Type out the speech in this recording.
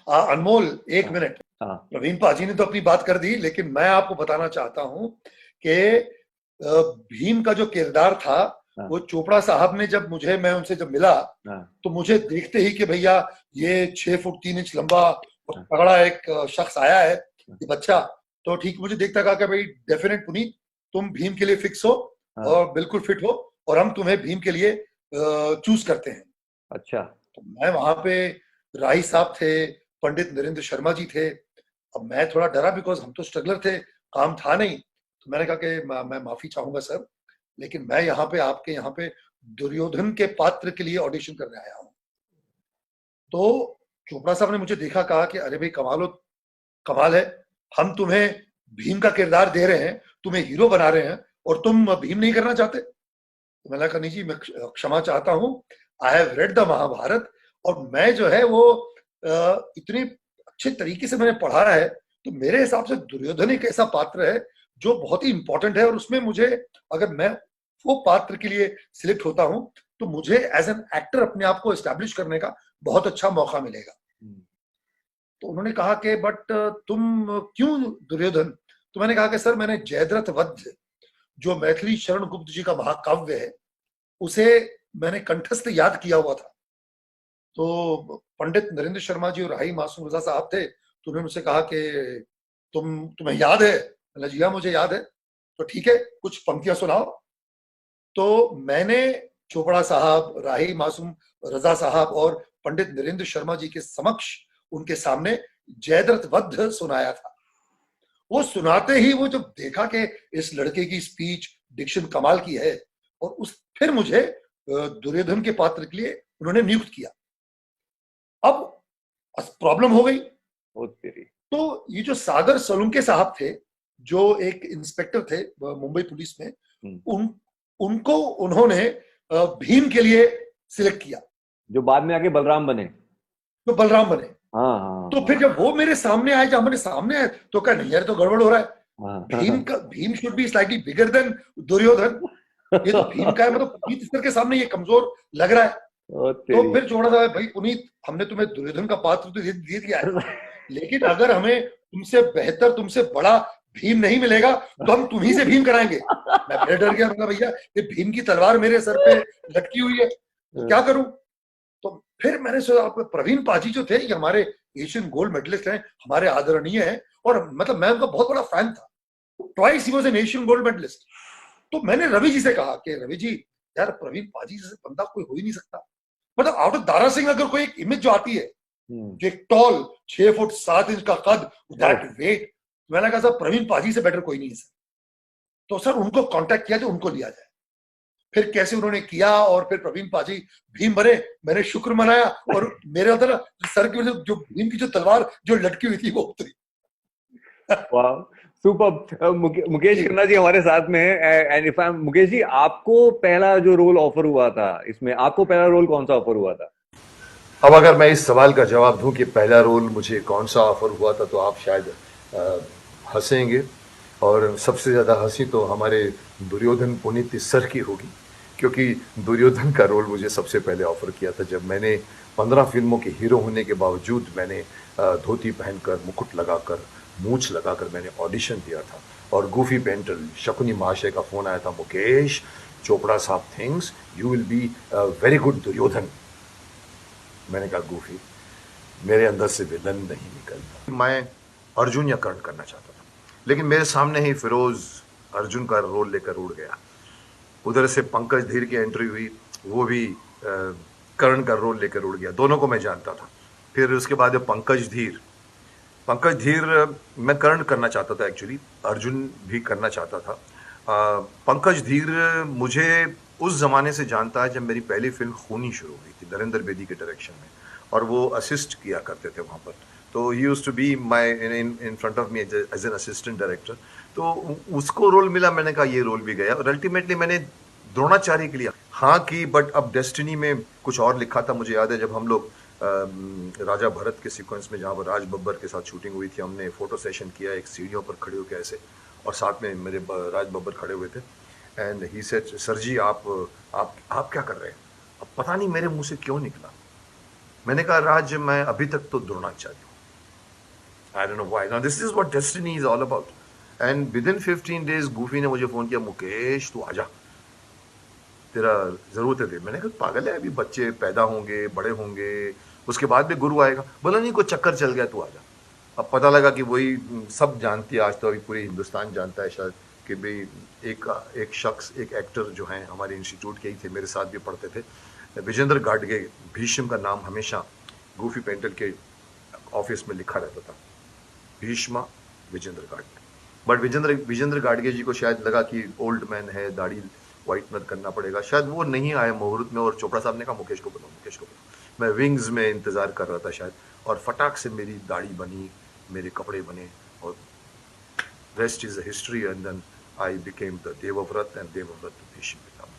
अनमोल, एक हाँ। मिनट। हाँ। प्रवीण पाजी ने तो अपनी बात कर दी, लेकिन मैं आपको बताना चाहता हूं कि भीम का जो किरदार था, हाँ। वो चोपड़ा साहब ने जब मैं उनसे जब मिला, हाँ। तो मुझे देखते ही कि भैया ये 6 फुट 3 इंच लंबा और हाँ। तगड़ा एक शख्स आया है, हाँ। ये बच्चा। तो ठीक मुझे देखता कहा कि भाई डेफिनेट पुनीत, तुम भीम के लिए फिक्स हो हाँ। और बिल्कुल फिट हो, और हम तुम्हें भीम के लिए चूज करते हैं। अच्छा। तो मैं वहां पे, राही साहब थे, पंडित नरेंद्र शर्मा जी थे। अब मैं थोड़ा डरा, बिकॉज हम तो स्ट्रगलर थे, काम था नहीं। तो मैंने कहा कि मैं माफी चाहूंगा सर, लेकिन मैं यहाँ पे आपके यहाँ पे दुर्योधन के पात्र के लिए ऑडिशन करने आया हूँ। तो चोपड़ा साहब ने मुझे देखा, कहा कि अरे भाई कमाल है, हम तुम्हें भीम का किरदार दे रहे हैं, तुम्हें हीरो बना रहे हैं, और तुम भीम नहीं करना चाहते। तो मैंने कहा नहीं जी, मैं क्षमा चाहता हूँ, I have read the Mahabharata, और मैं जो है वो इतने अच्छे तरीके से मैंने पढ़ा है। तो मेरे हिसाब से दुर्योधन एक ऐसा पात्र है जो बहुत ही इंपॉर्टेंट है, और उसमें मुझे, अगर मैं वो पात्र के लिए सिलेक्ट होता हूं, तो मुझे एज एन एक्टर अपने आप को एस्टैब्लिश करने का बहुत अच्छा मौका मिलेगा। तो उन्होंने कहा कि बट तुम क्यों दुर्योधन? तो मैंने कहा कि सर, मैंने जयद्रथ वध, जो मैथिली शरण गुप्त जी का महाकाव्य है, उसे मैंने कंठस्थ याद किया हुआ था। तो पंडित नरेंद्र शर्मा जी और राही मासूम रजा साहब थे, तो उन्होंने मुझसे कहा कि तुम्हें याद है? मैंने जी हाँ, मुझे याद है। तो ठीक है, कुछ पंक्तियां सुनाओ। तो मैंने चोपड़ा साहब, राही मासूम रजा साहब और पंडित नरेंद्र शर्मा जी के समक्ष, उनके सामने जयद्रथ वध सुनाया था। वो सुनाते ही वो जब देखा कि इस लड़के की स्पीच डिक्शन कमाल की है, और फिर मुझे दुर्योधन के पात्र के लिए उन्होंने नियुक्त किया। अब प्रॉब्लम हो गई। ओ तेरी। तो ये जो सागर सलुंके साहब थे, जो एक इंस्पेक्टर थे मुंबई पुलिस में, हम्म। उन उनको उन्होंने भीम के लिए सिलेक्ट किया, जो बाद में आके बलराम बने। तो बलराम बने। हाँ। हाँ। तो फिर जब वो मेरे सामने आए, जब हमारे सामने आए, तो कहा नहीं यार, तो गड़बड़ हो रहा है। हाँ। हाँ। Bhim should be slightly bigger than Duryodhan. ये तो भीम का है, मतलब पुनीत सर के सामने ये कमजोर लग रहा है। ओ तो तेरी। फिर जोड़ा था, भाई पुनीत, हमने तुम्हें दुर्योधन का पात्र तो दे दिया है, लेकिन अगर हमें तुमसे बेहतर, तुमसे बड़ा भीम नहीं मिलेगा, तो हम तुम्ही से भीम कराएंगे। मैं फिर डर गया, बोला भैया ये भीम की तलवार मेरे सर पे लटकी हुई है, तो क्या करूं? तो फिर मैंने सोचा, प्रवीण पाजी जो थे, ये हमारे एशियन गोल्ड मेडलिस्ट हैं, हमारे आदरणीय हैं, और मतलब मैं उनका बहुत बड़ा फैन था। Twice he was an Asian gold medalist. तो मैंने रवि जी से कहा कि रवि जी, यार प्रवीण पाजी जैसे बंदा कोई हो ही नहीं सकता। मतलब आउट ऑफ दारा सिंह अगर कोई एक इमेज जो आती है, जो एक टॉल 6 फुट 7 इंच का कद, दैट वेट, मैंने कहा सर प्रवीण पाजी से बेटर कोई नहीं है सर। तो सर उनको कांटेक्ट किया, जो उनको लिया जाए। फिर कैसे उन्होंने किया, और फिर प्रवीण पाजी भीम बने। मैंने शुक्र मनाया, और मेरे अंदर सर की जो भीम की जो तलवार जो लटकी हुई थी, वो उतरी। वाह, सुपर। मुकेश जी। खन्ना जी हमारे साथ में है। And if I Mukesh ji, आपको पहला जो रोल ऑफर हुआ था इसमें, आपको पहला रोल कौन सा ऑफर हुआ था? अब अगर मैं इस सवाल का जवाब दूं कि पहला रोल मुझे कौन सा ऑफर हुआ था, तो आप शायद हंसेंगे, और सबसे ज़्यादा हंसी तो हमारे दुर्योधन पुनीत सर की होगी, क्योंकि दुर्योधन का रोल मुझे सबसे पहले ऑफर किया था जब मैंने 15 फिल्मों के हीरो होने के बावजूद मैंने धोती पहनकर, मुकुट लगाकर, मूछ लगाकर मैंने ऑडिशन दिया था। और गूफी पेंटर शकुनी महाशय का फ़ोन आया था, मुकेश, चोपड़ा साहब things you will be very good Duryodhan. मैंने कहा गूफी, मेरे अंदर से विलन नहीं निकलता। मैं अर्जुन या कर्ण करना चाहता था, लेकिन मेरे सामने ही फिरोज अर्जुन का रोल लेकर उड़ गया। उधर से पंकज धीर की एंट्री हुई, वो भी कर्ण का रोल लेकर उड़ गया। दोनों को मैं जानता था। फिर उसके बाद पंकज धीर मैं कर्ण करना चाहता था, एक्चुअली अर्जुन भी करना चाहता था। पंकज धीर मुझे उस ज़माने से जानता है जब मेरी पहली फिल्म खूनी शुरू हुई थी नरेंद्र बेदी के डायरेक्शन में, और वो असिस्ट किया करते थे वहाँ पर। तो he used to be my in front of me as an assistant director. तो उसको रोल मिला, मैंने कहा ये रोल भी गया, और अल्टीमेटली मैंने द्रोणाचार्य के लिए हाँ की। बट अब डेस्टिनी में कुछ और लिखा था। मुझे याद है जब हम लोग राजा भरत के सीक्वेंस में, जहाँ पर राज बब्बर के साथ शूटिंग हुई थी, हमने फोटो सेशन किया एक सीढ़ियों पर खड़े होकर ऐसे, और साथ में मेरे राज बब्बर खड़े हुए थे। एंड ही सेड, सर जी आप क्या कर रहे हैं? अब पता नहीं मेरे मुंह से क्यों निकला, मैंने कहा राज, मैं अभी तक तो द्रोणाचार्य हूँ। I don't know why. Now this is what destiny is all about. And within 15 days, Goofy ने मुझे फोन किया, मुकेश तू आजा, तेरा जरूरत है। मैंने कहा पागल है, अभी बच्चे पैदा होंगे, बड़े होंगे, उसके बाद भी गुरु आएगा। बोला नहीं, कोई चक्कर चल गया, तू आजा। अब पता लगा कि वही सब जानती है, आज तो अभी पूरे हिंदुस्तान जानता है शायद, कि भाई एक शख्स, एक एक्टर जो हैं हमारे इंस्टीट्यूट के ही थे, मेरे साथ भी पढ़ते थे, विजेंद्र गाडगे। भीष्म का नाम हमेशा गूफी पेंटल के ऑफिस में लिखा रहता था, भीष्मा विजेंद्र गाडगे। बट विजेंद्र गाडगे जी को शायद लगा कि ओल्ड मैन है, दाढ़ी व्हाइटनर करना पड़ेगा, शायद वो नहीं आए मुहूर्त में। और चोपड़ा साहब ने कहा मुकेश को बुलाओ, मुकेश को बुलाओ। मैं विंग्स में इंतजार कर रहा था शायद, और फटाक से मेरी दाढ़ी बनी, मेरे कपड़े बने, और rest is history. And then I became the Devavrat and Devavrat Bhishma.